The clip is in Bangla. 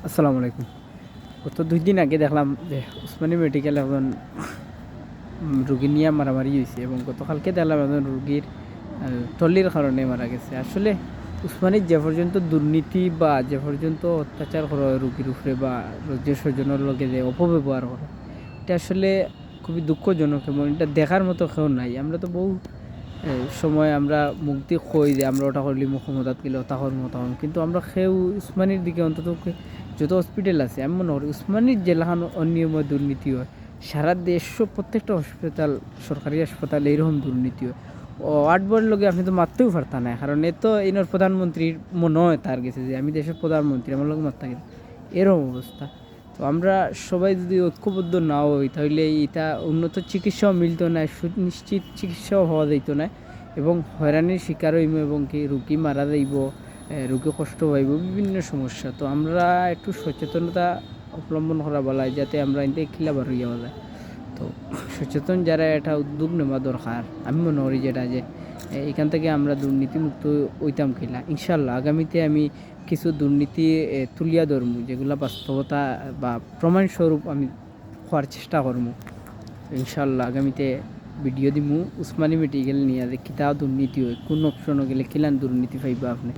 আসসালামু আলাইকুম। গত ২ দিন আগে দেখলাম যে উসমানী মেডিকেলে একজন রোগী নিয়ে মারামারি হইছে এবং গতকালকে দেখলাম একজন রোগীর ট্রলির কারণে মারা গেছে। আসলে উসমানীর যে পর্যন্ত দুর্নীতি বা যে পর্যন্ত অত্যাচার করা হয় রোগীর উপরে বা রোগীর স্বজনের লগে যে অপব্যবহার করে, এটা আসলে খুবই দুঃখজনক এবং এটা দেখার মতো কেউ নাই। আমরা তো বহু সময় আমরা মুক্তি কই যে আমরা ওটা করলি ক্ষমতাত গেলে ওটা করবো ওটা করবো, কিন্তু আমরা সেও উসমানির দিকে অন্তত যত হসপিটাল আছে আমি মনে করি উসমানির জেলাখান অনিয়ম দুর্নীতি হয়। সারা দেশ প্রত্যেকটা হসপিটাল সরকারি হাসপাতাল এইরকম দুর্নীতি হয়। ও আটবার লগে আপনি তো মারতেও পারতা না, কারণ এ তো ইনর প্রধানমন্ত্রীর মনে হয় তার গেছে যে আমি দেশের প্রধানমন্ত্রী আমার লোক মারতা গেছে, এরকম অবস্থা। তো আমরা সবাই যদি ঐক্যবদ্ধ না হই তাহলে এটা উন্নত চিকিৎসাও মিলতো না, সুনিশ্চিত চিকিৎসাও হওয়া যাইতো না এবং হয়রানির শিকার হইব এবং কি রুগী মারা যাইব, রোগী কষ্ট পাইব, বিভিন্ন সমস্যা। তো আমরা একটু সচেতনতা অবলম্বন করা বলা যাতে আমরা এতে খিলাবার হইয়া যায়। তো সচেতন যারা এটা উদ্যোগ নেওয়া দরকার, আমি মনে করি যেটা যে এখান থেকে আমরা দুর্নীতিমুক্ত হইতাম কিনা। ইনশাল্লাহ আগামীতে আমি কিছু দুর্নীতি তুলিয়া ধরবো যেগুলো বাস্তবতা বা প্রমাণস্বরূপ আমি হওয়ার চেষ্টা করবো। ইনশাল্লাহ আগামীতে ভিডিও দিমু উসমানী মেডিকেল নিয়ে যে কিতা দুর্নীতি হয়, কোন অপশনও গেলে কিলান দুর্নীতি পাইবা আপনি।